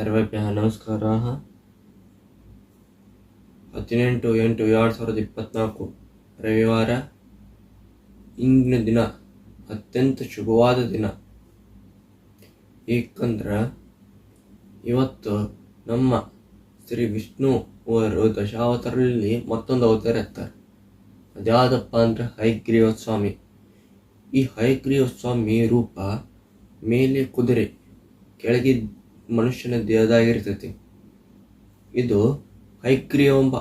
ಸರ್ವೇಭ್ಯಃ ನಮಸ್ಕಾರः. 18/8/2024 ರವಿವಾರ. ಇಂದಿನ ದಿನ ಅತ್ಯಂತ ಶುಭವಾದ ದಿನ. ಏಕೆಂದ್ರೆ ಇವತ್ತು ನಮ್ಮ ಶ್ರೀ ವಿಷ್ಣು ಅವರು ದಶಾವತಾರದಲ್ಲಿ ಮತ್ತೊಂದು ಅವತಾರ ಇರ್ತಾರೆ. ಅದ್ಯಾವುದಪ್ಪ ಅಂದ್ರೆ ಹಯಗ್ರೀವ ಸ್ವಾಮಿ. ಈ ಹಯಗ್ರೀವ ಸ್ವಾಮಿ ರೂಪ ಮೇಲೆ ಕುದುರೆ, ಕೆಳಗೆ ಮನುಷ್ಯನ ದೇಹದಾಗಿರ್ತೈತಿ. ಇದು ಹಯಗ್ರೀವ ಎಂಬ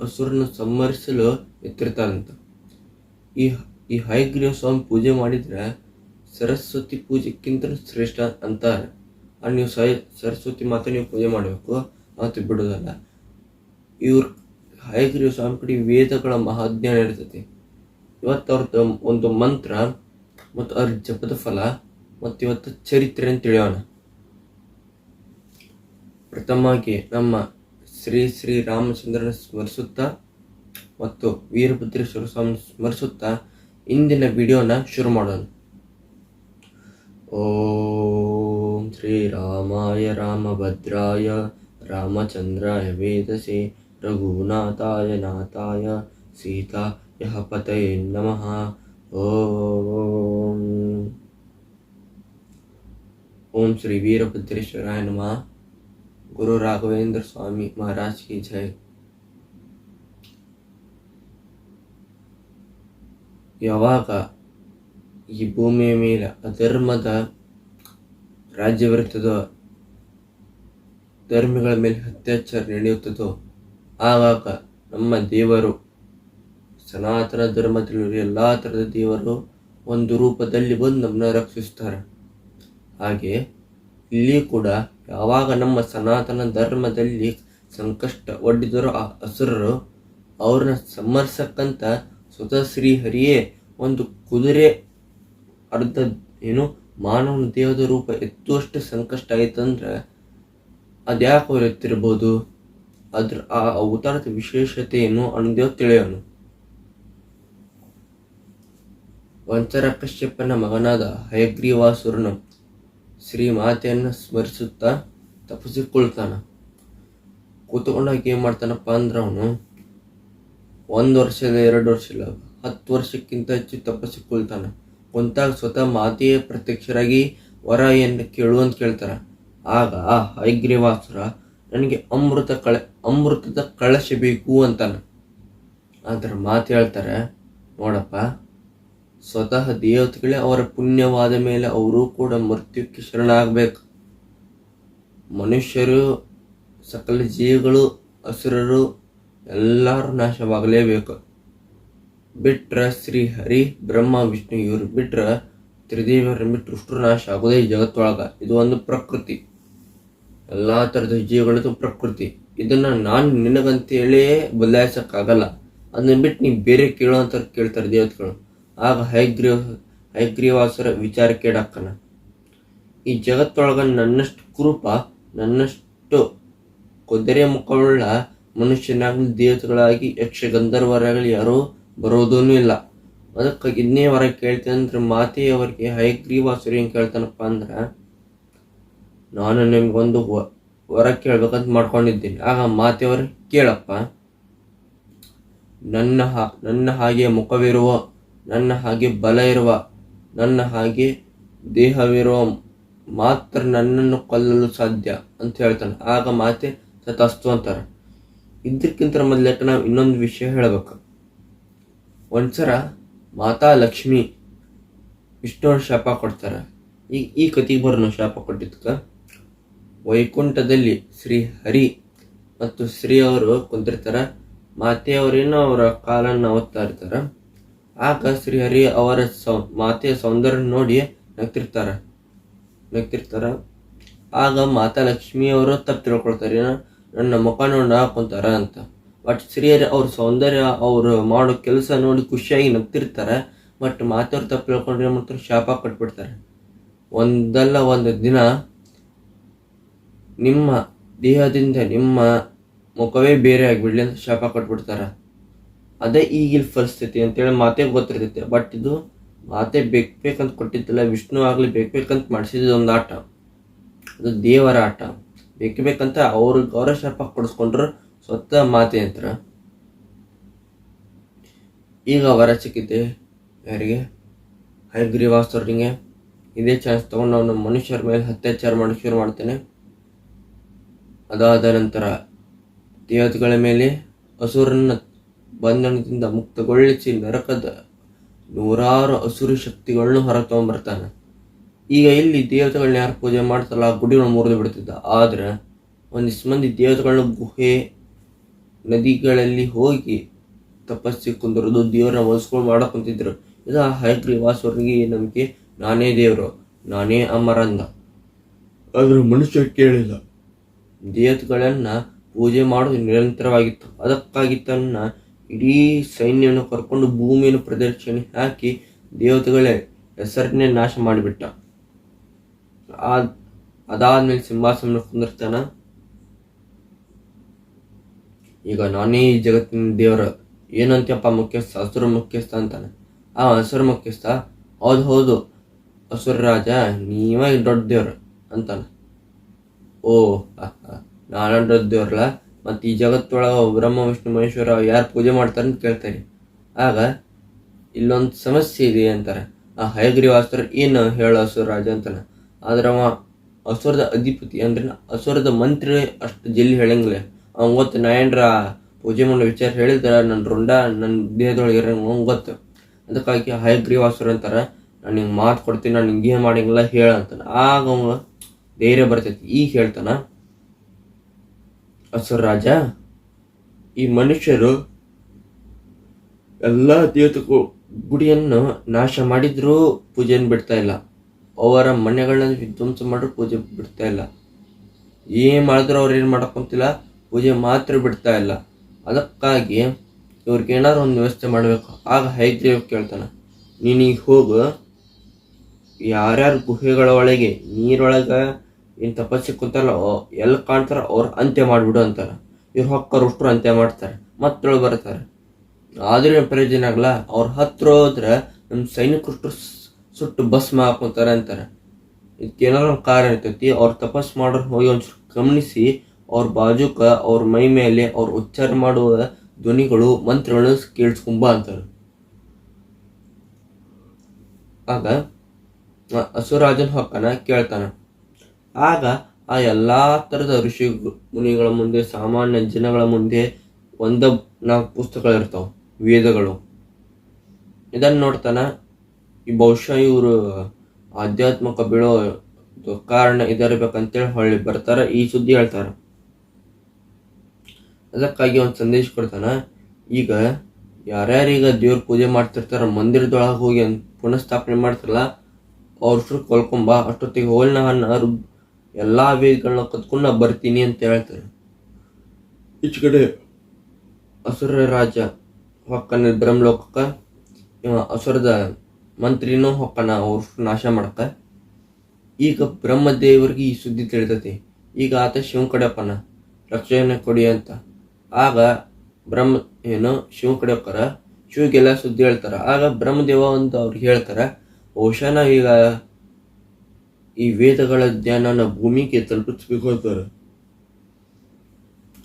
ಅಸುರನ್ನು ಸಂಹರಿಸಲು ಎತ್ತಿರ್ತಾರಂತ. ಈ ಹಯಗ್ರೀವ ಸ್ವಾಮಿ ಪೂಜೆ ಮಾಡಿದ್ರೆ ಸರಸ್ವತಿ ಪೂಜೆಕ್ಕಿಂತ ಶ್ರೇಷ್ಠ ಅಂತಾರೆ. ನೀವು ಸರಸ್ವತಿ ಮಾತ್ರ ನೀವು ಪೂಜೆ ಮಾಡಬೇಕು, ಅವತ್ತು ಬಿಡೋದಲ್ಲ. ಇವ್ರ ಹಯಗ್ರೀವ ಸ್ವಾಮಿ ಕಡೆ ವೇದಗಳ ಮಹಾಜ್ಞಾನ ಇರ್ತೈತಿ. ಇವತ್ತು ಅವ್ರದ್ದು ಒಂದು ಮಂತ್ರ ಮತ್ತು ಅವ್ರ ಜಪದ ಫಲ ಮತ್ತು ಇವತ್ತು ಚರಿತ್ರೆ ಅಂತ ತಿಳಿಯೋಣ. ಪ್ರಥಮವಾಗಿ ನಮ್ಮ ಶ್ರೀ ರಾಮಚಂದ್ರನ ಸ್ಮರಿಸುತ್ತಾ ಮತ್ತು ವೀರಭದ್ರೇಶ್ವರ ಸ್ವಾಮಿ ಸ್ಮರಿಸುತ್ತಾ ಇಂದಿನ ವಿಡಿಯೋನ ಶುರು ಮಾಡೋಣ. ಓಂ ಶ್ರೀ ರಾಮಾಯ ರಾಮಭದ್ರಾಯ ರಾಮಚಂದ್ರಾಯ ವೇದಸೆ ರಘುನಾಥಾಯ ನಾಥಾಯ ಸೀತಾಯ ಪತಯೇ ನಮಃ. ಓಂ ಶ್ರೀ ವೀರಭದ್ರೇಶ್ವರಾಯ ನಮಃ. ಗುರು ರಾಘವೇಂದ್ರ ಸ್ವಾಮಿ ಮಹಾರಾಜ್ ಕಿ ಜೈ. ಯಾವಾಗ ಈ ಭೂಮಿಯ ಮೇಲೆ ಅಧರ್ಮದ ರಾಜ್ಯವಿರುತ್ತದೋ, ಧರ್ಮಿಗಳ ಮೇಲೆ ಅತ್ಯಾಚಾರ ನಡೆಯುತ್ತದೋ, ಆವಾಗ ನಮ್ಮ ದೇವರು, ಸನಾತನ ಧರ್ಮದಲ್ಲಿರುವ ಎಲ್ಲ ಥರದ ದೇವರು ಒಂದು ರೂಪದಲ್ಲಿ ಬಂದು ನಮ್ಮನ್ನ ರಕ್ಷಿಸ್ತಾರೆ. ಹಾಗೆ ಇಲ್ಲಿ ಕೂಡ ಯಾವಾಗ ನಮ್ಮ ಸನಾತನ ಧರ್ಮದಲ್ಲಿ ಸಂಕಷ್ಟ ಒಡ್ಡಿದರೂ ಆ ಅಸುರರು ಅವ್ರನ್ನ ಸಂಹರಿಸಕ್ಕಂತ ಸ್ವತಃ ಶ್ರೀಹರಿಯೇ ಒಂದು ಕುದುರೆ ಅರ್ಧ ಮಾನವನ ದೇಹದ ರೂಪ ಎತ್ತುವಷ್ಟು ಸಂಕಷ್ಟ ಆಯ್ತಂದ್ರೆ ಅದ್ಯಾಕೆ ಅವ್ರು ಎತ್ತಿರ್ಬೋದು? ಆ ಅವತಾರದ ವಿಶೇಷತೆ ಏನು ಅನ್ನೋದೇವು ತಿಳಿಯೋಣ. ವಂಚರ ಕಶ್ಯಪನ ಮಗನಾದ ಹಯಗ್ರೀವಾಸುರನು ಶ್ರೀಮಾತೆಯನ್ನು ಸ್ಮರಿಸುತ್ತಾ ತಪಸ್ಸಿಕೊಳ್ತಾನ. ಕೂತ್ಕೊಂಡಾಗ ಏನು ಮಾಡ್ತಾನಪ್ಪ ಅಂದ್ರೆ ಅವನು 1 ವರ್ಷ ಇಲ್ಲ, 2 ವರ್ಷ ಇಲ್ಲ, 10 ವರ್ಷಕ್ಕಿಂತ ಹೆಚ್ಚು ತಪಸ್ಸಿಕೊಳ್ತಾನ. ಕುಂತಾಗ ಸ್ವತಃ ಮಾತೆಯೇ ಪ್ರತ್ಯಕ್ಷರಾಗಿ ವರ ಏನು ಕೇಳುವಂತ ಕೇಳ್ತಾರ. ಆಗ ಆ ಹಯಗ್ರೀವಾಸುರ ನನಗೆ ಅಮೃತದ ಕಳಶ ಬೇಕು ಅಂತಾನ. ಆದ್ರೆ ಮಾತೆ ಹೇಳ್ತಾರೆ, ನೋಡಪ್ಪ, ಸ್ವತಃ ದೇವತೆಗಳೇ ಅವರ ಪುಣ್ಯವಾದ ಮೇಲೆ ಅವರು ಕೂಡ ಮೃತ್ಯುಕ್ಕೆ ಶರಣಾಗಬೇಕು. ಮನುಷ್ಯರು, ಸಕಲ ಜೀವಿಗಳು, ಅಸುರರು ಎಲ್ಲರೂ ನಾಶವಾಗಲೇಬೇಕು. ಬಿಟ್ರೆ ಶ್ರೀಹರಿ, ಬ್ರಹ್ಮ, ವಿಷ್ಣು ಇವರು ಬಿಟ್ರೆ, ತ್ರಿದೇವರನ್ನು ಬಿಟ್ಟರು ಅಷ್ಟು ನಾಶ ಆಗೋದೇ ಈ ಜಗತ್ತೊಳಗ. ಇದು ಒಂದು ಪ್ರಕೃತಿ. ಎಲ್ಲ ಥರದ ಜೀವಿಗಳದ್ದು ಪ್ರಕೃತಿ. ಇದನ್ನ ನಾನು ನಿನಗಂತೇಳಿ ಬದಲಾಯಿಸಕ್ಕಾಗಲ್ಲ. ಅದನ್ನ ಬಿಟ್ಟು ನೀವು ಬೇರೆ ಕೇಳೋಂತ ಕೇಳ್ತಾರೆ ದೇವತೆಗಳು. ಆಗ ಹಯಗ್ರೀವಾಸುರ ವಿಚಾರ ಕೇಳಕ್ಕನ, ಈ ಜಗತ್ತೊಳಗ ನನ್ನಷ್ಟು ಕುರುಪ, ನನ್ನಷ್ಟು ಕುದುರೆ ಮುಖವುಳ್ಳ ಮನುಷ್ಯನಾಗಲಿ ದೇವತೆಗಳಾಗಿ ಯಕ್ಷ ಗಂಧರ್ವರಾಗಲಿ ಯಾರೂ ಬರೋದೂ ಇಲ್ಲ. ಅದಕ್ಕೆ ಇದನ್ನೇ ವರ ಕೇಳ್ತೇನೆ ಅಂದ್ರೆ ಮಾತೆಯವರಿಗೆ ಹಯಗ್ರೀವಾಸುರ ಏನು ಕೇಳ್ತಾನಪ್ಪ ಅಂದ್ರೆ, ನಾನು ನಿಮ್ಗೊಂದು ವರ ಕೇಳ್ಬೇಕಂತ ಮಾಡ್ಕೊಂಡಿದ್ದೀನಿ. ಆಗ ಮಾತೆಯವರು, ಕೇಳಪ್ಪ, ನನ್ನ ಹಾಗೆ ಮುಖವಿರುವ, ನನ್ನ ಹಾಗೆ ಬಲ ಇರುವ, ನನ್ನ ಹಾಗೆ ದೇಹವಿರುವ ಮಾತ್ರ ನನ್ನನ್ನು ಕೊಲ್ಲಲು ಸಾಧ್ಯ ಅಂತ ಹೇಳ್ತಾನೆ. ಆಗ ಮಾತೆ ತಥಾಸ್ತು ಅಂತಾರೆ. ಇದಕ್ಕಿಂತ ಮೊದಲಕ್ಕೆ ನಾವು ಇನ್ನೊಂದು ವಿಷಯ ಹೇಳಬೇಕು. ಒಂದ್ಸರ ಮಾತಾ ಲಕ್ಷ್ಮಿ ವಿಷ್ಣುವ್ರ ಶಾಪ ಕೊಡ್ತಾರೆ. ಈ ಕತಿಗೆ ಬರೋನು ಶಾಪ ಕೊಟ್ಟಿದ್ಕ, ವೈಕುಂಠದಲ್ಲಿ ಶ್ರೀ ಹರಿ ಮತ್ತು ಶ್ರೀ ಅವರು ಕುಂತಿರ್ತಾರೆ. ಮಾತೆಯವರೇನೋ ಅವರ ಕಾಲನ್ನು ಅವತ್ತಾ ಇರ್ತಾರೆ. ಆಗ ಶ್ರೀಹರಿ ಅವರ ಮಾತೆಯ ಸೌಂದರ್ಯ ನೋಡಿ ನಗ್ತಿರ್ತಾರ. ಆಗ ಮಾತಾ ಲಕ್ಷ್ಮಿಯವರು ತಪ್ಪು ತಿಳ್ಕೊಳ್ತಾರೆ, ನನ್ನ ಮುಖ ನೋಡಿ ಹಾಕೊಂತಾರ ಅಂತ. ಬಟ್ ಶ್ರೀಹರಿ ಅವ್ರ ಸೌಂದರ್ಯ, ಅವರು ಮಾಡೋ ಕೆಲಸ ನೋಡಿ ಖುಷಿಯಾಗಿ ನಗ್ತಿರ್ತಾರೆ. ಬಟ್ ಮಾತೆಯವ್ರು ತಪ್ಪು ತಿಳ್ಕೊಂಡ್ರೆ ಮಾತ್ರ ಶಾಪ ಕೊಟ್ಬಿಡ್ತಾರೆ. ಒಂದಲ್ಲ ಒಂದು ದಿನ ನಿಮ್ಮ ದೇಹದಿಂದ ನಿಮ್ಮ ಮುಖವೇ ಬೇರೆ ಆಗಿಬಿಡ್ಲಿ ಅಂತ ಶಾಪ ಕೊಟ್ಬಿಡ್ತಾರೆ. ಅದೇ ಈಗಿನ ಪರಿಸ್ಥಿತಿ ಅಂತೇಳಿ ಮಾತೆಗೆ ಗೊತ್ತಿರ್ತೈತೆ. ಬಟ್ ಇದು ಮಾತೆ ಬೇಕಂತ ಕೊಟ್ಟಿದ್ದಿಲ್ಲ, ವಿಷ್ಣು ಆಗಲಿ ಬೇಕಂತ ಮಾಡಿಸಿದ ಒಂದು ಆಟ. ಅದು ದೇವರ ಆಟ. ಬೇಕಂತ ಅವ್ರಿಗೆ ಅವರ ಶಾಪ ಕೊಡಿಸ್ಕೊಂಡ್ರು ಸ್ವತಃ ಮಾತೆ ಅಂತ. ಈಗ ವರ ಸಿಕ್ಕಿದೆ ಯಾರಿಗೆ? ಹಯಗ್ರೀವಾಸುರನಿಗೆ. ಇದೇ ಚಾನ್ಸ್ ತಗೊಂಡು ಅವನು ಮನುಷ್ಯರ ಮೇಲೆ ಅತ್ಯಾಚಾರ ಮಾಡಿ ಶುರು ಮಾಡ್ತಾನೆ. ಅದಾದ ನಂತರ ದೇವತೆಗಳ ಮೇಲೆ ಅಸುರನ ಬಂಧನದಿಂದ ಮುಕ್ತಗೊಳಿಸಿ ನರಕದ ನೂರಾರು ಅಸುರಿ ಶಕ್ತಿಗಳನ್ನು ಹೊರ ತಗೊಂಡ್ಬರ್ತಾನೆ. ಈಗ ಇಲ್ಲಿ ದೇವತೆಗಳನ್ನ ಯಾರು ಪೂಜೆ ಮಾಡ್ತಾರಲ್ಲ ಆ ಗುಡಿಗಳನ್ನ ಮುರಿದು ಬಿಡ್ತಿದ್ದ. ಆದ್ರೆ ಒಂದಿಷ್ಟು ಮಂದಿ ದೇವತೆಗಳನ್ನ ಗುಹೆ ನದಿಗಳಲ್ಲಿ ಹೋಗಿ ತಪಸ್ಸಿ ಕುಂದಿರೋದು ದೇವ್ರನ್ನ ಹೊಲಿಸ್ಕೊಂಡು ಮಾಡಕ್ ಕುಂತಿದ್ರು. ಇದು ಹಯಗ್ರೀವಾಸುರನಿಗೆ ನಂಬಿಕೆ, ನಾನೇ ದೇವರು, ನಾನೇ ಅಮರ ಅಂದ. ಆದ್ರೆ ಮನುಷ್ಯ ಕೇಳಿಲ್ಲ. ದೇವತೆಗಳನ್ನ ಪೂಜೆ ಮಾಡೋದು ನಿರಂತರವಾಗಿತ್ತು. ಅದಕ್ಕಾಗಿ ತನ್ನ ಇಡೀ ಸೈನ್ಯವನ್ನು ಕರ್ಕೊಂಡು ಭೂಮಿಯನ್ನು ಪ್ರದಕ್ಷಿಣೆ ಹಾಕಿ ದೇವತೆಗಳ ಹೆಸರನ್ನೇ ನಾಶ ಮಾಡಿಬಿಟ್ಟ. ಅದಾದ್ಮೇಲೆ ಸಿಂಹಾಸನ ಕುಂದಿರ್ತಾನ. ಈಗ ನಾನೇ ಈ ಜಗತ್ತಿನ ದೇವರ ಏನಂತಪ್ಪ ಮುಖ್ಯಸ್ಥ, ಅಸುರ ಮುಖ್ಯಸ್ಥ ಅಂತಾನೆ. ಆ ಅಸುರ ಮುಖ್ಯಸ್ಥ ಹೌದು ಅಸುರ ರಾಜ ನೀವೇ ದೊಡ್ಡ ದೇವ್ರ ಅಂತಾನೆ. ಓ ನಾನ ದೊಡ್ಡ ದೇವ್ರಲ್ಲ, ಮತ್ತು ಈ ಜಗತ್ತೊಳಗ ಬ್ರಹ್ಮ ವಿಷ್ಣು ಮಹೇಶ್ವರ ಯಾರು ಪೂಜೆ ಮಾಡ್ತಾರೆ ಅಂತ ಕೇಳ್ತಾರೆ. ಆಗ ಇಲ್ಲೊಂದು ಸಮಸ್ಯೆ ಇದೆ ಅಂತಾರೆ. ಆ ಹಯಗ್ರೀವಾಸುರ ಏನು ಹೇಳ ಅಸುರ ರಾಜ ಅಂತಾನೆ. ಆದ್ರೆ ಅವ ಅಸುರದ ಅಧಿಪತಿ ಅಂದ್ರೆ ಅಸುರದ ಮಂತ್ರಿ ಅಷ್ಟು ಜಲ್ದಿ ಹೇಳಂಗಿಲ್ಲ. ಅವ್ನು ಗೊತ್ತು, ನಾ ಏನ್ರ ಪೂಜೆ ಮಾಡೋ ವಿಚಾರ ಹೇಳಿದ್ರೆ ನನ್ನ ರುಂಡ ನನ್ನ ದೇಹದೊಳಗೆ ಇರಂಗ ಗೊತ್ತು. ಅದಕ್ಕಾಗಿ ಹಯಗ್ರೀವಾಸುರ ಅಂತಾರೆ, ನಾನು ಹಿಂಗೆ ಮಾತು ಕೊಡ್ತೀನಿ, ನಾನು ಹಿಂಗೆ ಮಾಡಂಗಿಲ್ಲ ಹೇಳ ಅಂತಾನೆ. ಆಗ ಅವ ಧೈರ್ಯ ಬರ್ತೈತಿ. ಈಗ ಹೇಳ್ತಾನ, ಅಸುರ ರಾಜ, ಈ ಮನುಷ್ಯರು ಎಲ್ಲ ದೇವತೆಗೂ ಗುಡಿಯನ್ನು ನಾಶ ಮಾಡಿದ್ರೂ ಪೂಜೆಯನ್ನು ಬಿಡ್ತಾ ಇಲ್ಲ. ಅವರ ಮನೆಗಳನ್ನ ವಿಧ್ವಂಸ ಮಾಡ್ರು ಪೂಜೆ ಬಿಡ್ತಾ ಇಲ್ಲ. ಏನ್ ಮಾಡಿದ್ರು ಅವ್ರು ಏನು ಮಾಡಕ್ಕಂತಿಲ್ಲ, ಪೂಜೆ ಮಾತ್ರ ಬಿಡ್ತಾ ಇಲ್ಲ. ಅದಕ್ಕಾಗಿ ಇವ್ರಿಗೆ ಏನಾದ್ರು ಒಂದು ವ್ಯವಸ್ಥೆ ಮಾಡಬೇಕು. ಆಗ ಹಯಗ್ರೀವ ಕೇಳ್ತಾನೆ, ನೀನೀಗ ಹೋಗು, ಯಾರ್ಯಾರು ಗುಹೆಗಳ ಒಳಗೆ ನೀರೊಳಗೆ ಏನು ತಪಸ್ಸಿ ಕುಂತಾರಲ್ಲ ಎಲ್ಲಿ ಕಾಣ್ತಾರ ಅವ್ರು ಅಂತ್ಯ ಮಾಡಿಬಿಡು ಅಂತಾರೆ. ಇವ್ರು ಹೊಕ್ಕರು ಅಷ್ಟರು ಅಂತ್ಯ ಮಾಡ್ತಾರೆ, ಮತ್ತೊಳಗೆ ಬರ್ತಾರೆ. ಆದ್ರೆ ಪ್ರಯೋಜನ ಆಗಲ್ಲ. ಅವ್ರ ಹತ್ರ ಹೋದ್ರೆ ನಮ್ಮ ಸೈನಿಕರು ಸುಟ್ಟು ಭಸ್ಮ ಹಾಕೊಂತಾರೆ ಅಂತಾರೆ. ಇದಕ್ಕೇನಾದ್ರು ಒಂದು ಕಾರಣ ಇರ್ತೈತಿ. ಅವ್ರು ತಪಸ್ಸು ಮಾಡೋರು ಹೋಗಿ ಒಂಚೂರು ಗಮನಿಸಿ ಅವ್ರ ಬಾಜುಕ ಅವ್ರ ಮೈ ಮೇಲೆ ಅವ್ರು ಉಚ್ಚಾರ ಮಾಡುವ ಧ್ವನಿಗಳು ಮಂತ್ರಗಳನ್ನು ಕೇಳಿಸ್ಕೊಂಬ ಅಂತಾರೆ. ಆಗ ಅಸುರಾಜನ ಹೊಕ್ಕನ ಕೇಳ್ತಾನ. ಆಗ ಆ ಎಲ್ಲಾ ತರದ ಋಷಿ ಮುನಿಗಳ ಮುಂದೆ, ಸಾಮಾನ್ಯ ಜನಗಳ ಮುಂದೆ 1-4 ಪುಸ್ತಕಗಳಿರ್ತಾವ, ವೇದಗಳು. ಇದನ್ನ ನೋಡ್ತಾನ. ಈ ಬಹುಶಃ ಇವರು ಆಧ್ಯಾತ್ಮಿಕ ಬೀಳೋ ಕಾರಣ ಇದರ್ಬೇಕಂತೇಳಿ ಹೊಳ್ಳಿ ಬರ್ತಾರ, ಈ ಸುದ್ದಿ ಹೇಳ್ತಾರ. ಅದಕ್ಕಾಗಿ ಒಂದು ಸಂದೇಶ ಕೊಡ್ತಾನ. ಈಗ ಯಾರ್ಯಾರೀಗ ದೇವ್ರ ಪೂಜೆ ಮಾಡ್ತಿರ್ತಾರ ಮಂದಿರದೊಳಗೆ ಹೋಗಿ ಪುನಃಸ್ಥಾಪನೆ ಮಾಡ್ತಾರಲ್ಲ ಅವ್ರ ಕೊಲ್ಕೊಂಬ, ಅಷ್ಟೊತ್ತಿಗೆ ಹೋಲ್ನ ಎಲ್ಲಾ ವೇದಗಳನ್ನ ಕತ್ಕೊಂಡು ನಾ ಬರ್ತೀನಿ ಅಂತ ಹೇಳ್ತಾರೆ. ಈಚ ಕಡೆ ಅಸುರ ರಾಜ ಹೊಕ್ಕನ ಬ್ರಹ್ಮಲೋಕಕ್ಕ, ಅಸುರದ ಮಂತ್ರಿನೂ ಹೊಕ್ಕನ ಅವ್ರ ನಾಶ ಮಾಡಕ. ಈಗ ಬ್ರಹ್ಮದೇವರಿಗೆ ಈ ಸುದ್ದಿ ತಿಳಿತೈತಿ. ಈಗ ಆತ ಶಿವನ್ ಕಡೆ ಹೋಕ್ಕನ, ರಕ್ಷಣೆ ಕೊಡಿ ಅಂತ. ಆಗ ಶಿವನ್ ಕಡೆ ಹೋಗ್ತಾರ, ಶಿವಗೆಲ್ಲ ಸುದ್ದಿ ಹೇಳ್ತಾರ. ಆಗ ಬ್ರಹ್ಮದೇವ ಒಂದು ಅವ್ರಿಗೆ ಹೇಳ್ತಾರ, ಬಹುಶಃ ಈಗ ಈ ವೇದಗಳ ಜ್ಞಾನ ಭೂಮಿಗೆ ತಲುಪಿಸ್ಬೇಕು ಅಂತಾರೆ.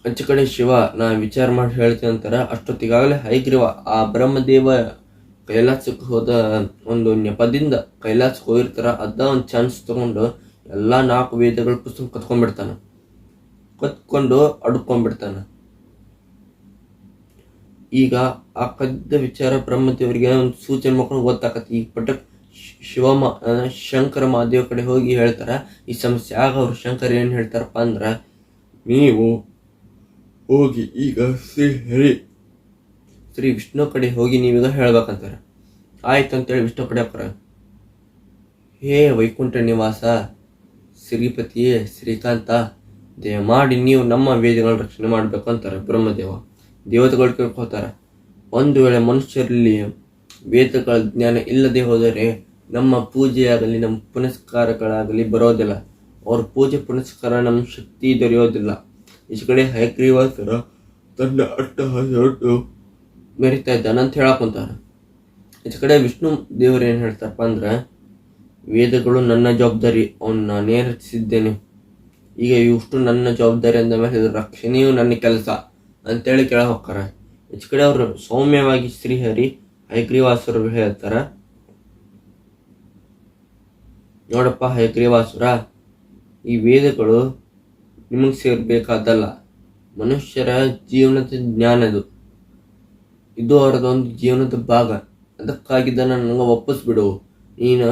ಅಂಚ ಕಡೆ ಶಿವ ನಾ ವಿಚಾರ ಮಾಡಿ ಹೇಳ್ತೀನಿ ಅಂತಾರ. ಅಷ್ಟೊತ್ತಿಗಾಗಲೇ ಹಯಗ್ರೀವ ಆ ಬ್ರಹ್ಮದೇವ ಕೈಲಾಸಕ್ಕೆ ಹೋದ ಒಂದು ನೆಪದಿಂದ ಕೈಲಾಸಕ್ಕೆ ಹೋಗಿರ್ತಾರ. ಅದ ಒಂದು ಚಾನ್ಸ್ ತಗೊಂಡು ಎಲ್ಲಾ 4 ವೇದಗಳ ಪುಸ್ತಕ ಕತ್ಕೊಂಡು ಅಡ್ಕೊಂಡ್ಬಿಡ್ತಾನ. ಈಗ ಆ ಕದ್ದ ವಿಚಾರ ಬ್ರಹ್ಮದೇವರಿಗೆ ಒಂದು ಸೂಚನೆ ಮಾಡ್ಕೊಂಡು ಗೊತ್ತಾಕತಿ. ಈಗ ಪಟಕ್ ಶಂಕರ ಮಹಾದೇವ ಕಡೆ ಹೋಗಿ ಹೇಳ್ತಾರ ಈ ಸಮಸ್ಯೆ. ಆಗ ಅವ್ರು ಶಂಕರ್ ಏನ್ ಹೇಳ್ತಾರಪ್ಪ ಅಂದ್ರ, ನೀವು ಹೋಗಿ ಈಗ ಶ್ರೀ ವಿಷ್ಣು ಕಡೆ ಹೋಗಿ ನೀವೀಗ ಹೇಳ್ಬೇಕಂತಾರ. ಆಯ್ತು ಅಂತೇಳಿ ವಿಷ್ಣು ಕಡೆ ಹೋಗ್ತಾರ. ಹೇ ವೈಕುಂಠ ನಿವಾಸ ಶ್ರೀಪತಿಯೇ ಶ್ರೀಕಾಂತ, ದಯಮಾಡಿ ನೀವು ನಮ್ಮ ವೇದಗಳ ರಕ್ಷಣೆ ಮಾಡ್ಬೇಕು ಅಂತಾರೆ ಬ್ರಹ್ಮದೇವ. ದೇವತೆಗಳು ಕೇಳ್ಕೊತಾರ, ಒಂದು ವೇಳೆ ಮನುಷ್ಯರಲ್ಲಿ ವೇದಗಳ ಜ್ಞಾನ ಇಲ್ಲದೆ ಹೋದರೆ ನಮ್ಮ ಪೂಜೆಯಾಗಲಿ ನಮ್ಮ ಪುನಸ್ಕಾರಗಳಾಗಲಿ ಬರೋದಿಲ್ಲ. ಅವ್ರ ಪೂಜೆ ಪುನಸ್ಕಾರ ನಮ್ಮ ಶಕ್ತಿ ದೊರೆಯೋದಿಲ್ಲ. ಈಚ ಕಡೆ ಹಯಗ್ರೀವಾಸುರ ತನ್ನ ಅಟ್ಟಹಾಸವನ್ನು ಮೆರಿತಾ ಇದ್ದಾನ ಅಂತ ಹೇಳಕೊಂತಾರ. ಈಚ ಕಡೆ ವಿಷ್ಣು ದೇವರು ಏನ್ ಹೇಳ್ತಾರಪ್ಪ ಅಂದ್ರ, ವೇದಗಳು ನನ್ನ ಜವಾಬ್ದಾರಿ, ಅವನ್ನ ನಾನೇ ರಚಿಸಿದ್ದೇನೆ. ಈಗ ಇಷ್ಟು ನನ್ನ ಜವಾಬ್ದಾರಿ ಅಂದ ಮೇಲೆ ಇದು ರಕ್ಷಣೆಯು ನನ್ನ ಕೆಲಸ ಅಂತೇಳಿ ಕೇಳ ಹೋಗ್ತಾರ. ಈಚ ಕಡೆ ಅವರು ಸೌಮ್ಯವಾಗಿ ಶ್ರೀಹರಿ ಹಯಗ್ರೀವಾಸುರ ಹೇಳ್ತಾರ, ನೋಡಪ್ಪ ಹಯಗ್ರೀವಾಸುರ, ಈ ವೇದಗಳು ನಿಮಗೆ ಸೇರ್ಬೇಕಾದಲ್ಲ, ಮನುಷ್ಯರ ಜೀವನದ ಜ್ಞಾನದು, ಇದು ಅವರದೊಂದು ಜೀವನದ ಭಾಗ. ಅದಕ್ಕಾಗಿ ನನಗೆ ಒಪ್ಪಿಸ್ಬಿಡು. ನೀನು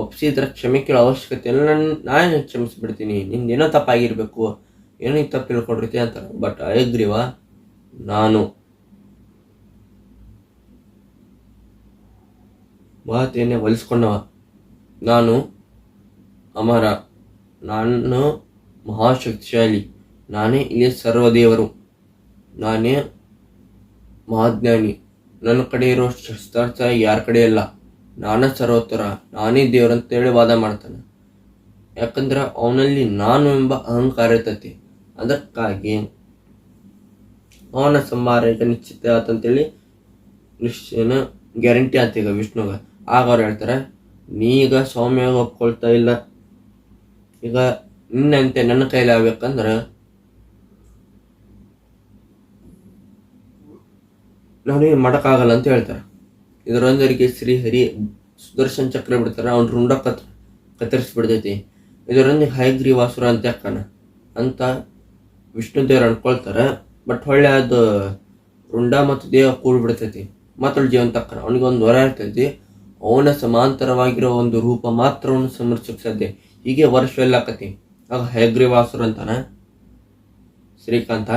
ಒಪ್ಪಿಸಿದ್ರ ಕ್ಷಮೆ ಕೇಳೋ ಅವಶ್ಯಕತೆ ಇಲ್ಲ, ನಾನು ಕ್ಷಮಿಸ್ಬಿಡ್ತೀನಿ. ನಿಂದೇನೋ ತಪ್ಪಾಗಿರ್ಬೇಕು, ಏನೋ ಈ ತಪ್ಪು ತಿಳ್ಕೊಂಡಿರ್ತೀನಿ ಅಂತಾರೆ. ಬಟ್ ಹಯಗ್ರೀವ ನಾನು ಮಾತೇನೆ ಒಲಿಸ್ಕೊಂಡವ, ನಾನು ಅಮರ, ನಾನು ಮಹಾಶಕ್ತಿಶಾಲಿ, ನಾನೇ ಇಲ್ಲಿ ಸರ್ವದೇವರು, ನಾನೇ ಮಹಾಜ್ಞಾನಿ, ನನ್ನ ಕಡೆ ಇರೋ ಶಸ್ತ್ರಾಸ್ತ್ರ ಯಾರ ಕಡೆ ಇಲ್ಲ, ನಾನೇ ಸರ್ವೋತ್ತರ, ನಾನೇ ದೇವರು ಅಂತೇಳಿ ವಾದ ಮಾಡ್ತಾನೆ. ಯಾಕಂದ್ರೆ ಅವನಲ್ಲಿ ನಾನು ಎಂಬ ಅಹಂಕಾರ ಇರ್ತೈತಿ. ಅದಕ್ಕಾಗಿ ಅವನ ಸಂಹಾರ ಈಗ ನಿಶ್ಚಿತ ಆತಂತೇಳಿ ನಿಶ್ಚಯನ ಗ್ಯಾರಂಟಿ ಆತ ಈಗ ವಿಷ್ಣುಗ. ಆಗ ಅವ್ರು ಹೇಳ್ತಾರೆ, ನೀ ಈಗ ಸೌಮ್ಯವಾಗಿ ಒಪ್ಕೊಳ್ತಾ ಇಲ್ಲ, ಈಗ ನಿನ್ನಂತೆ ನನ್ನ ಕೈಲಿ ಆಗ್ಬೇಕಂದ್ರೆ ನಾನೇನು ಮಾಡೋಕ್ಕಾಗಲ್ಲ ಅಂತ ಹೇಳ್ತಾರೆ. ಇದರೊಂದರಿಗೆ ಶ್ರೀಹರಿ ಸುದರ್ಶನ್ ಚಕ್ರ ಬಿಡ್ತಾರೆ, ಅವ್ನ ರುಂಡ ಕತ್ತರಿಸ್ಬಿಡ್ತೈತಿ. ಇದರೊಂದಿಗೆ ಹಯಗ್ರೀವಾಸುರ ಅಂತ ಯಾಕನ ಅಂತ ವಿಷ್ಣು ದೇವ್ರು ಅನ್ಕೊಳ್ತಾರೆ. ಬಟ್ ಹೊಳ್ಳೆ ಅದು ರುಂಡ ಮತ್ತು ದೇಹ ಕೂಡ್ಬಿಡ್ತೈತಿ, ಮತ್ತೊಳ್ಳೆ ಜೀವನ ತಕ್ಕನ. ಅವನಿಗೊಂದು ವರ ಇರ್ತೈತಿ, ಅವನ ಸಮಾಂತರವಾಗಿರೋ ಒಂದು ರೂಪ ಮಾತ್ರ ಅವನು ಸಮರ್ಸಕ್ಕೆ ಸಾಧ್ಯ. ಹೀಗೆ ವರ್ಷ ಎಲ್ಲಾಕತಿ. ಆಗ ಹಯಗ್ರೀವಾಸುರ ಅಂತಾನ, ಶ್ರೀಕಾಂತ,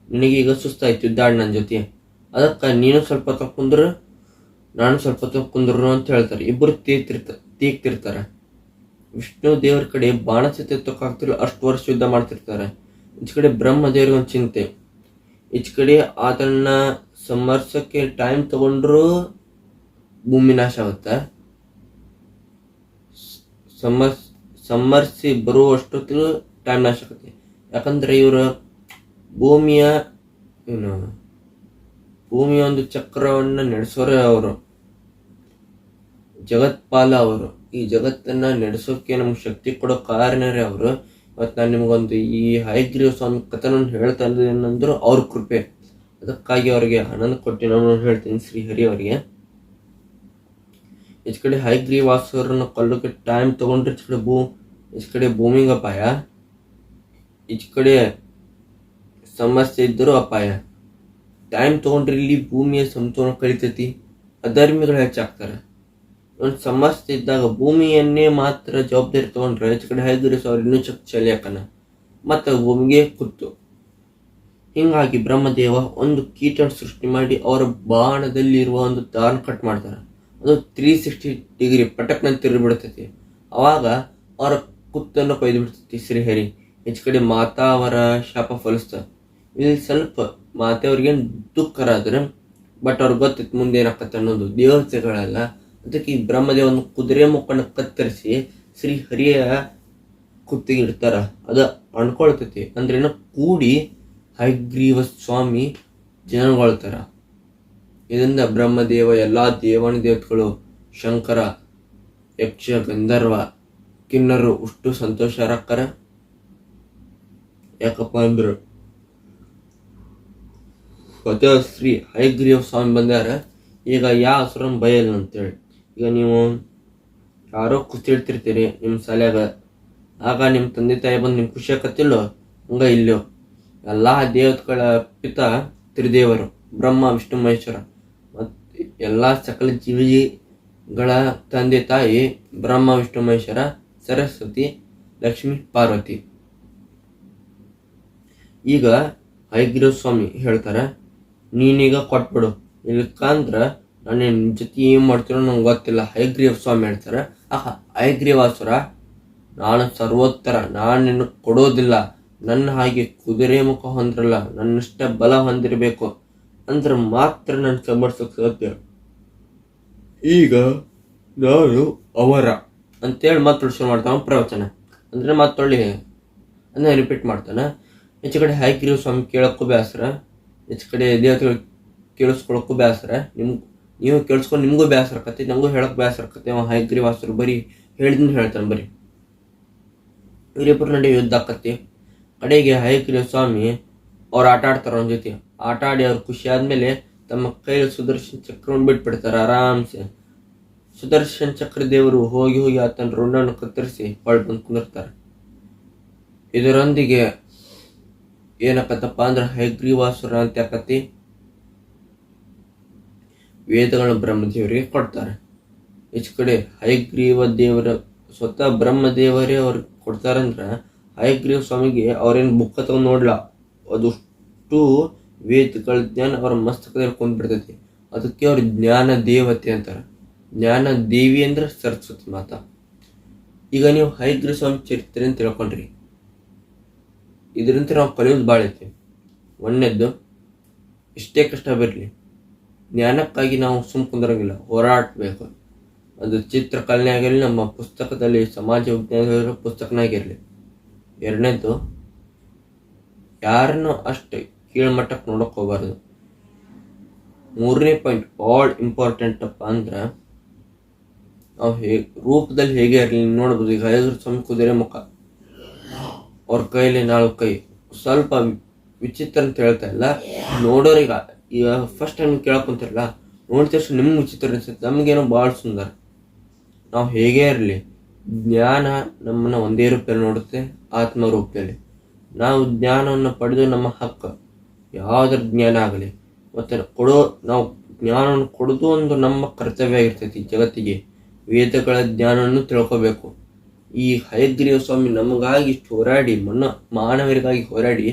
ನಿನಗೀಗ ಸುಸ್ತಾಯ್ತು ಯುದ್ಧಾಡ್ ನನ್ನ ಜೊತೆ, ಅದಕ್ಕೆ ನೀನು ಸ್ವಲ್ಪ ಕುಂದ್ರು ನಾನು ಸ್ವಲ್ಪ ಕುಂದ್ರು ಅಂತ ಹೇಳ್ತಾರೆ. ಇಬ್ಬರು ತೀಗ್ತಿರ್ತಾರೆ. ವಿಷ್ಣು ದೇವ್ರ ಕಡೆ ಬಾಣಸತೆ ತೊಕ್ಕಾಗ್ತಿಲ್ಲ, ಅಷ್ಟು ವರ್ಷ ಯುದ್ಧ ಮಾಡ್ತಿರ್ತಾರೆ. ಈಚ ಕಡೆ ಬ್ರಹ್ಮ ದೇವ್ರಿಗೆ ಒಂದು ಚಿಂತೆ, ಈಚ ಕಡೆ ಅದನ್ನ ಸಮರ್ಸಕ್ಕೆ ಟೈಮ್ ತಗೊಂಡ್ರು ಭೂಮಿ ನಾಶ ಆಗುತ್ತೆ, ಸಮರ್ಸಿ ಬರುವಷ್ಟೊತ್ತಿಗೂ ಟೈಮ್ ನಾಶ ಆಗುತ್ತೆ. ಯಾಕಂದ್ರೆ ಇವರು ಭೂಮಿಯ ಒಂದು ಚಕ್ರವನ್ನು ನಡೆಸೋರೆ ಅವರು, ಜಗತ್ಪಾಲ ಅವರು. ಈ ಜಗತ್ತನ್ನ ನಡೆಸೋಕೆ ನಮ್ಗೆ ಶಕ್ತಿ ಕೊಡೋ ಕಾರಣರೇ ಅವರು. ಇವತ್ತು ನಾನು ನಿಮಗೊಂದು ಈ ಹಯಗ್ರೀವ ಸ್ವಾಮಿ ಕಥನವನ್ನು ಹೇಳ್ತಾ ಇದ್ದೇನೆಂದ್ರು ಅವ್ರ ಕೃಪೆ. ಅದಕ್ಕಾಗಿ ಅವರಿಗೆ ಆನಂದ ಕೊಟ್ಟು ನಾನು ಹೇಳ್ತೀನಿ ಶ್ರೀಹರಿ ಅವರಿಗೆ. ಈಚ ಕಡೆ ಹಯಗ್ರೀವಾಸುರನ್ನ ಕೊಲ್ಲೋಕೆ ಟೈಮ್ ತಗೊಂಡ್ರೆ ಈಚ ಕಡೆ ಭೂಮಿಗೆ ಅಪಾಯ, ಈಚ ಕಡೆ ಸಮಸ್ಯೆ ಇದ್ದರೂ ಅಪಾಯ. ಟೈಮ್ ತಗೊಂಡ್ರೆ ಇಲ್ಲಿ ಭೂಮಿಯ ಸಮತೋಲನ ಕಳಿತೈತಿ, ಅಧರ್ಮಿಗಳು ಹೆಚ್ಚಾಗ್ತಾರೆ. ಒಂದು ಸಮಸ್ಯೆ ಇದ್ದಾಗ ಭೂಮಿಯನ್ನೇ ಮಾತ್ರ ಜವಾಬ್ದಾರಿ ತಗೊಂಡ್ರೆ ಈಚ ಕಡೆ ಹಯಗ್ರೀವ ಅವ್ರು ಇನ್ನೂ ಶಕ್ತಿಶಾಲಿ ಯಾಕನ ಮತ್ತು ಭೂಮಿಗೆ ಕೂತು. ಹಿಂಗಾಗಿ ಬ್ರಹ್ಮದೇವ ಒಂದು ಕೀಟ ಸೃಷ್ಟಿ ಮಾಡಿ ಅವರ ಬಾಣದಲ್ಲಿರುವ ಒಂದು ದಾರ ಕಟ್ ಮಾಡ್ತಾರೆ. ಅದು 360 ಡಿಗ್ರಿ ಪಟಕ್ನ ತಿರುಗಿಬಿಡ್ತೈತಿ. ಅವಾಗ ಅವರ ಕುತ್ತನ್ನು ಕೊಯ್ದು ಬಿಡ್ತೈತಿ ಶ್ರೀಹರಿ. ಈಚ ಕಡೆ ಮಾತಾ ಅವರ ಶಾಪ ಫಲಿಸ್ತಾರೆ. ಇಲ್ಲಿ ಸ್ವಲ್ಪ ಮಾತೆಯವ್ರಿಗೆ ದುಃಖರಾದ್ರೆ, ಬಟ್ ಅವ್ರಿಗೆ ಗೊತ್ತೈತಿ ಮುಂದೆ ಏನಾಕತ್ತೆ ಅನ್ನೋದು. ದೇವತೆಗಳೆಲ್ಲ ಅದಕ್ಕೆ ಈ ಬ್ರಹ್ಮದೇವನ ಕುದುರೆ ಮುಖವನ್ನು ಕತ್ತರಿಸಿ ಶ್ರೀಹರಿಯ ಕುತ್ತಿಗೆ ಇಡ್ತಾರ. ಅದು ಅಣ್ಕೊಳ್ತೈತಿ. ಅಂದ್ರೇನು, ಕೂಡಿ ಹಯಗ್ರೀವ ಸ್ವಾಮಿ ಜನಗೊಳ್ತಾರ. ಇದರಿಂದ ಬ್ರಹ್ಮದೇವ, ಎಲ್ಲ ದೇವಾನು ದೇವತೆಗಳು, ಶಂಕರ, ಯಕ್ಷ, ಗಂಧರ್ವ, ಕಿನ್ನರು ಅಷ್ಟು ಸಂತೋಷರಾಕ್ಕಾರ. ಯಾಕಪ್ಪ ಅಂದ್ರೆ ಸ್ವತಃ ಶ್ರೀ ಹಯಗ್ರೀವ ಸ್ವಾಮಿ ಬಂದಾರ. ಈಗ ಯಾವ ಅಸುರನ್ ಭಯ ಇಲ್ಲ ಅಂತೇಳಿ. ಈಗ ನೀವು ಯಾರೋ ಖುಷಿ ಇಡ್ತಿರ್ತೀರಿ ನಿಮ್ಮ ಶಾಲ್ಯಾಗ, ಆಗ ನಿಮ್ಮ ತಂದೆ ತಾಯಿ ಬಂದು ನಿಮ್ಗೆ ಖುಷಿ ಆಕತ್ತಿಲ್ಲೋ, ಹಂಗ ಇಲ್ಲೋ ಎಲ್ಲ ದೇವತೆಗಳ ಪಿತ ತ್ರಿದೇವರು, ಬ್ರಹ್ಮ ವಿಷ್ಣು ಮಹೇಶ್ವರ, ಮತ್ತು ಎಲ್ಲ ಸಕಲ ಜೀವಿಗಳ ತಂದೆ ತಾಯಿ ಬ್ರಹ್ಮ ವಿಷ್ಣು ಮಹೇಶ್ವರ, ಸರಸ್ವತಿ, ಲಕ್ಷ್ಮಿ, ಪಾರ್ವತಿ. ಈಗ ಹಯಗ್ರೀವ ಸ್ವಾಮಿ ಹೇಳ್ತಾರೆ, ನೀನೀಗ ಕೊಟ್ಬಿಡು, ಇಲ್ಲಕ್ಕಂದ್ರ ನಾನು ನಿನ್ನ ಜೊತೆ ಏನು ಮಾಡ್ತೀನೋ ನಂಗೆ ಗೊತ್ತಿಲ್ಲ. ಹಯಗ್ರೀವ ಸ್ವಾಮಿ ಹೇಳ್ತಾರೆ. ಹಯಗ್ರೀವಾಸುರ, ನಾನು ಸರ್ವೋತ್ತರ, ನಾನು ನಿನ್ನ ಕೊಡೋದಿಲ್ಲ. ನನ್ನ ಹಾಗೆ ಕುದುರೆ ಮುಖ ಹೊಂದಿರಲ್ಲ, ನನ್ನಷ್ಟ ಬಲ ಹೊಂದಿರಬೇಕು ಅಂದ್ರೆ ಮಾತ್ರ ನಾನು ಸಮರ್ಸಕ್ಕೆ ಸಾಧ್ಯ. ಈಗ ನಾನು ಅವರ ಅಂತೇಳಿ ಮತ್ತೊಳ್ಳಿ ಶುರು ಮಾಡ್ತಾವ ಪ್ರವಚನ. ಅಂದರೆ ಮತ್ತೊಳ್ಳಿ ಅದನ್ನ ರಿಪೀಟ್ ಮಾಡ್ತಾನೆ. ಹೆಚ್ಚು ಕಡೆ ಹಯಗ್ರೀವ ಸ್ವಾಮಿ ಕೇಳೋಕ್ಕೂ ಬೇಸರ, ಹೆಚ್ಚು ಕಡೆ ದೇವತೆಗಳು ಕೇಳಿಸ್ಕೊಳಕ್ಕೂ ಬೇಸರ. ನೀವು ಕೇಳಿಸ್ಕೊಂಡು ನಿಮಗೂ ಬೇಸರ ಆಕತಿ, ನಮಗೂ ಹೇಳಕ್ಕೆ ಬೇಸರ ಆಕತಿ. ಅವ ಹಯಗ್ರೀವಾಸುರ ಬರೀ ಹೇಳ್ತಾನೆ. ಇವರಿಬ್ಬರ ನಡುವೆ ಯುದ್ಧ ಆಕತಿ. ಕಡೆಗೆ ಹಯಗ್ರೀವ ಸ್ವಾಮಿ ಅವ್ರು ಆಟ ಆಡ್ತಾರ ಅವನ ಜೊತೆ. ಆಟ ಆಡಿ ಅವ್ರು ಖುಷಿ ಆದ್ಮೇಲೆ ತಮ್ಮ ಕೈಯಲ್ಲಿ ಸುದರ್ಶನ ಚಕ್ರವನ್ನು ಬಿಟ್ಬಿಡ್ತಾರೆ ಆರಾಮ್ಸೆ. ಸುದರ್ಶನ ಚಕ್ರ ದೇವರು ಹೋಗಿ ಹೋಗಿ ಆತನ ರುಂಡನ್ನು ಕತ್ತರಿಸಿ ಹೊಳ್ ಬಂದು ಕುಂದಿರ್ತಾರೆ. ಇದರೊಂದಿಗೆ ಏನಕ್ಕತ್ತಪ್ಪ ಅಂದ್ರೆ ಹಯಗ್ರೀವಾಸುರ ಅಂತ ಯಾಕತಿ ವೇದಗಳನ್ನ ಬ್ರಹ್ಮದೇವರಿಗೆ ಕೊಡ್ತಾರೆ. ಈಚ ಕಡೆ ಹಯಗ್ರೀವ ದೇವರ ಸ್ವತಃ ಬ್ರಹ್ಮದೇವರೇ ಅವ್ರಿಗೆ ಕೊಡ್ತಾರಂದ್ರ ಹಯಗ್ರೀವ ಸ್ವಾಮಿಗೆ ಅವ್ರೇನು ಬುಕ್ಕ ತಗೊಂಡು ನೋಡ್ಲಾ, ಅದಷ್ಟು ವೇದಗಳ ಜ್ಞಾನ ಅವ್ರ ಮಸ್ತಕದಲ್ಲಿ ಕುಂದ್ಬಿಡ್ತೈತಿ. ಅದಕ್ಕೆ ಅವ್ರ ಜ್ಞಾನ ದೇವತೆ ಅಂತಾರೆ. ಜ್ಞಾನ ದೇವಿ ಅಂದ್ರೆ ಸರಸ್ವತಿ ಮಾತಾ. ಈಗ ನೀವು ಹಯಗ್ರೀವ ಸ್ವಾಮಿ ಚರಿತ್ರೆ ಅಂತ ತಿಳ್ಕೊಂಡ್ರಿ. ಇದರಿಂದ ನಾವು ಕಲಿಯೋದು ಭಾಳ ಐತಿ. ಒಂದನೇದ್ದು, ಎಷ್ಟೇ ಕಷ್ಟ ಬರಲಿ ಜ್ಞಾನಕ್ಕಾಗಿ ನಾವು ಸುಮ್ ಕುಂದ್ರಂಗಿಲ್ಲ, ಹೋರಾಟಬೇಕು. ಅದು ಚಿತ್ರಕಲೆ ಆಗಿರಲಿ, ನಮ್ಮ ಪುಸ್ತಕದಲ್ಲಿ ಸಮಾಜ ವಿಜ್ಞಾನ ಪುಸ್ತಕನಾಗಿರಲಿ. ಎರಡನೇದು, ಯಾರನ್ನು ಅಷ್ಟು ಕೀಳ್ಮಟ್ಟಕ್ಕೆ ನೋಡಕ್ ಹೋಗ್ಬಾರ್ದು. ಮೂರನೇ ಪಾಯಿಂಟ್ ಭಾಳ ಇಂಪಾರ್ಟೆಂಟ್ ಅಪ್ಪ ಅಂದ್ರೆ ನಾವು ರೂಪದಲ್ಲಿ ಹೇಗೆ ಇರಲಿ ನೋಡ್ಬೋದು. ಈಗ ಹಯಗ್ರೀವ ಸ್ವಾಮಿ ಕುದುರೆ ಮುಖ, ಅವ್ರ ಕೈಲಿ 4 ಕೈ, ಸ್ವಲ್ಪ ವಿಚಿತ್ರ ಅಂತ ಹೇಳ್ತಾ ಇಲ್ಲ. ನೋಡೋರಿಗೆ ಈಗ ಫಸ್ಟ್ ಟೈಮ್ ಕೇಳಕ್ಕಂತಿರಲ್ಲ, ನೋಡಿದ ತಕ್ಷಣ ನಿಮ್ಗೆ ವಿಚಿತ್ರ ಅನ್ಸುತ್ತೆ, ನಮಗೇನೋ ಭಾಳ ಸುಂದರ. ನಾವು ಹೇಗೇ ಇರಲಿ ಜ್ಞಾನ ನಮ್ಮನ್ನ ಒಂದೇ ರೂಪದಲ್ಲಿ ನೋಡುತ್ತೆ, ಆತ್ಮ ರೂಪದಲ್ಲಿ. ನಾವು ಜ್ಞಾನವನ್ನು ಪಡೆದು ನಮ್ಮ ಹಕ್ಕು, ಯಾವುದ್ರ ಜ್ಞಾನ ಆಗಲಿ ಮತ್ತು ನಾವು ಜ್ಞಾನವನ್ನು ಕೊಡೋದು ಒಂದು ನಮ್ಮ ಕರ್ತವ್ಯ ಆಗಿರ್ತೈತಿ ಜಗತ್ತಿಗೆ. ವೇದಗಳ ಜ್ಞಾನವನ್ನು ತಿಳ್ಕೋಬೇಕು. ಈ ಹಯಗ್ರೀವ ಸ್ವಾಮಿ ನಮಗಾಗಿ ಇಷ್ಟು ಹೋರಾಡಿ, ಮಾನವರಿಗಾಗಿ ಹೋರಾಡಿ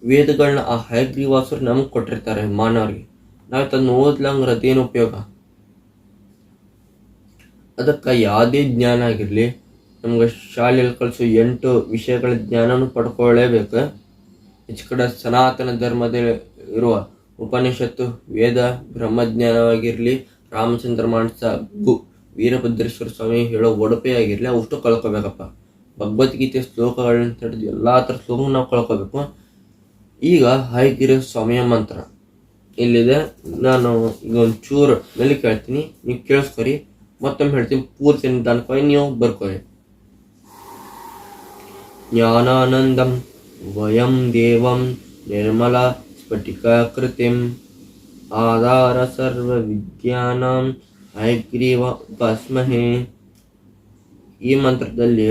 ವೇದಗಳನ್ನ ಆ ಹಯಗ್ರೀವಾಸುರು ನಮಗೆ ಕೊಟ್ಟಿರ್ತಾರೆ ಮಾನವರಿಗೆ. ನಾವು ತನ್ನ ಓದ್ಲಂಗ್ರ ಅದೇನು ಉಪಯೋಗ? ಅದಕ್ಕೆ ಯಾವುದೇ ಜ್ಞಾನ ಆಗಿರಲಿ ನಮ್ಗೆ ಶಾಲೆಯಲ್ಲಿ ಕಲಿಸೋ 8 ವಿಷಯಗಳ ಜ್ಞಾನವನ್ನು ಪಡ್ಕೊಳ್ಳೇಬೇಕು. ಹೆಚ್ಚು ಕಡೆ ಸನಾತನ ಧರ್ಮದಲ್ಲಿ ಇರುವ ಉಪನಿಷತ್ತು, ವೇದ, ಬ್ರಹ್ಮಜ್ಞಾನವಾಗಿರಲಿ, ರಾಮಚಂದ್ರ ಮಾನಸ, ವೀರಭದ್ರೇಶ್ವರ ಸ್ವಾಮಿ ಹೇಳೋ ಒಡಪೆ ಆಗಿರಲಿ, ಅಷ್ಟು ಕಳ್ಕೊಬೇಕಪ್ಪ. ಭಗವದ್ಗೀತೆ ಶ್ಲೋಕಗಳನ್ನ ತಡೆದು ಎಲ್ಲ ಥರ ಶ್ಲೋಕ ನಾವು ಕಳ್ಕೊಬೇಕು. ಈಗ ಹಯಗ್ರೀವ ಸ್ವಾಮಿಯ ಮಂತ್ರ ಇಲ್ಲಿದೆ. ನಾನು ಈಗ ಒಂದು ಚೂರು ಮೇಲೆ ಕೇಳ್ತೀನಿ, ನೀವು ಕೇಳಿಸ್ಕೊರಿ. ಮತ್ತೊಮ್ಮೆ ಹೇಳ್ತೀನಿ, ಪೂರ್ತಿ ನಿಧಾನಕ್ಕಾಗಿ ನೀವು ಬರ್ಕೊರಿ. ಜ್ಞಾನಾನಂದಂ ವಯಂ ದೇವಂ ನಿರ್ಮಲ ಸ್ಫಟಿಕಾಕೃತಿಂ ಆಧಾರ ಸರ್ವ ವಿದ್ಯಾನಾಂ ಹಯಗ್ರೀವ ಉಪಾಸ್ಮಹೇ. ಈ ಮಂತ್ರದಲ್ಲಿ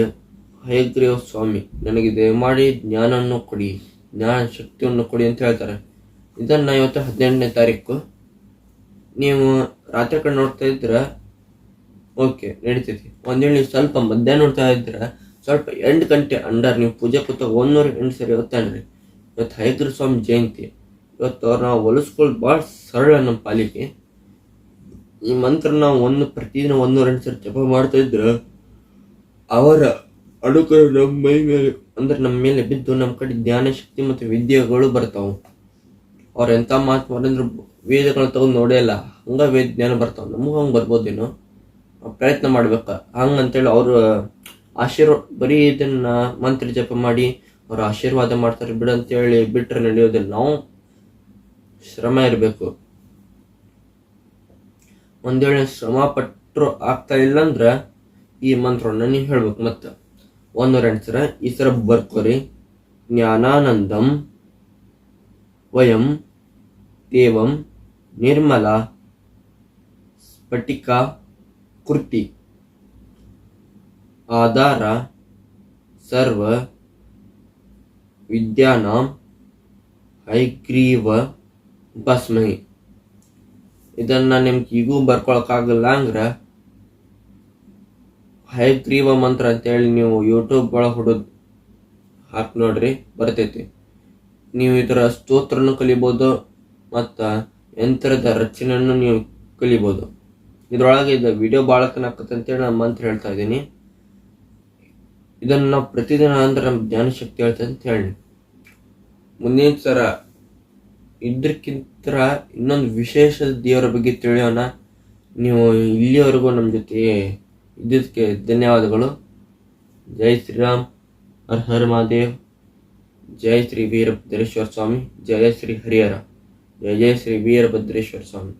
ಹಯಗ್ರೀವ ಸ್ವಾಮಿ ನನಗೆ ದಯಮಾಡಿ ಜ್ಞಾನವನ್ನು ಕೊಡಿ, ಜ್ಞಾನ ಶಕ್ತಿಯನ್ನು ಕೊಡಿ ಅಂತ ಹೇಳ್ತಾರೆ. ಇದನ್ನು ಇವತ್ತು 18ನೇ ತಾರೀಕು. ನೀವು ರಾತ್ರಿ ಕಡೆ ನೋಡ್ತಾ ಇದ್ರೆ ಓಕೆ ನಡೀತೈತಿ. ಒಂದೇಳು ನೀವು ಸ್ವಲ್ಪ ಮಧ್ಯಾಹ್ನ ನೋಡ್ತಾ ಇದ್ರೆ ಸ್ವಲ್ಪ 8 ಗಂಟೆ ಅಂಡರ್ ನೀವು ಪೂಜೆ ಕೂತಾಗ 108 ಸರಿ ಹೊತ್ತಾಣ್ರಿ. ಇವತ್ತು ಹಯಗ್ರೀವ ಸ್ವಾಮಿ ಜಯಂತಿ. ಇವತ್ತು ಅವ್ರು ನಾವು ಹೊಲಿಸ್ಕೊಳ್ಳೋದು ಭಾಳ ಸರಳ ನಮ್ಮ ಪಾಲಿಗೆ. ಈ ಮಂತ್ರ ನಾವು ಪ್ರತಿದಿನ 108 ಸರಿ ಜಪ ಮಾಡ್ತಾ ಇದ್ರೆ ಅವರ ಅಣುಕರು ನಮ್ಮ ಮೈ ಮೇಲೆ ಅಂದ್ರೆ ನಮ್ಮ ಮೇಲೆ ಬಿದ್ದು ನಮ್ಮ ಕಡೆ ಜ್ಞಾನ ಶಕ್ತಿ ಮತ್ತು ವಿದ್ಯೆಗಳು ಬರ್ತಾವೆ. ಅವ್ರು ಎಂಥ ಮಾತು ಮಾಡಿದ್ರು ವೇದಗಳನ್ನ ತಗೊಂಡು ನೋಡೇ ಇಲ್ಲ, ಹಂಗ ವೇದ ಜ್ಞಾನ ಬರ್ತಾವೆ. ನಮಗೂ ಹಂಗೆ ಬರ್ಬೋದೇನೋ, ಪ್ರಯತ್ನ ಮಾಡ್ಬೇಕ. ಹಂಗಂತೇಳಿ ಅವರು ಬರೀ ಇದನ್ನ ಮಂತ್ರ ಜಪ ಮಾಡಿ ಅವ್ರು ಆಶೀರ್ವಾದ ಮಾಡ್ತಾರೆ ಬಿಡು ಅಂತೇಳಿ ಬಿಟ್ರೆ ನಡೆಯೋದಿಲ್ಲ. ನಾವು ಶ್ರಮ ಇರಬೇಕು. ಒಂದ್ ವೇಳೆ ಶ್ರಮ ಪಟ್ಟರು ಆಗ್ತಾ ಇಲ್ಲ ಅಂದ್ರ ಈ ಮಂತ್ರವನ್ನ ನೀವು ಹೇಳ್ಬೇಕು. ಮತ್ತೆ 108 ಸರ ಈ ಸರ ಬರ್ಕೋರಿ. ಜ್ಞಾನಾನಂದಂ ವಯಂ ದೇವಂ ನಿರ್ಮಲ ಸ್ಫಟಿಕ ಕೃತಿ ಆಧಾರ ಸರ್ವ ವಿದ್ಯಾನಾಂ ಹಯಗ್ರೀವ ಉಪಾಸ್ಮಹೇ. ಇದನ್ನ ನಿಮ್ಗೆ ಈಗೂ ಬರ್ಕೊಳಕ್ಕಾಗಲ್ಲ ಅಂದ್ರ ಹಯಗ್ರೀವ ಮಂತ್ರ ಅಂತೇಳಿ ನೀವು ಯೂಟ್ಯೂಬ್ ಒಳಗೆ ಹೊಡೋದು ಹಾಕಿ ನೋಡ್ರಿ, ಬರ್ತೈತಿ. ನೀವು ಇದರ ಸ್ತೋತ್ರನು ಕಲಿಬೋದು ಮತ್ತು ಯಂತ್ರದ ರಚನೆಯನ್ನು ನೀವು ಕಲಿಬೋದು. ಇದ್ರೊಳಗೆ ಇದು ವಿಡಿಯೋ ಭಾಳ ತನಕತ್ತೆ ಅಂತೇಳಿ ನಾನು ಮಂತ್ರ ಹೇಳ್ತಾ ಇದ್ದೀನಿ. ಇದನ್ನು ನಾವು ಪ್ರತಿದಿನ ಅಂದ್ರೆ ನಮ್ಮ ಜ್ಞಾನ ಶಕ್ತಿ ಹೇಳ್ತದೆ ಅಂತ ಹೇಳಿ. ಮುಂದಿನ ಸರ ಇದಕ್ಕಿಂತ ಇನ್ನೊಂದು ವಿಶೇಷ ದೇವರ ಬಗ್ಗೆ ತಿಳಿಯೋಣ. ನೀವು ಇಲ್ಲಿವರೆಗೂ ನಮ್ಮ ಜೊತೆ ಇದ್ದಕ್ಕೆ ಧನ್ಯವಾದಗಳು. ಜೈ ಶ್ರೀರಾಮ್, ಹರ ಹರ ಮಹಾದೇವ್. ಜೈ ಶ್ರೀ ವೀರಭದ್ರೇಶ್ವರ ಸ್ವಾಮಿ, ಜಯ ಶ್ರೀ ಹರಿಹರ, ಜಯ ಜಯ ಶ್ರೀ ವೀರಭದ್ರೇಶ್ವರ ಸ್ವಾಮಿ.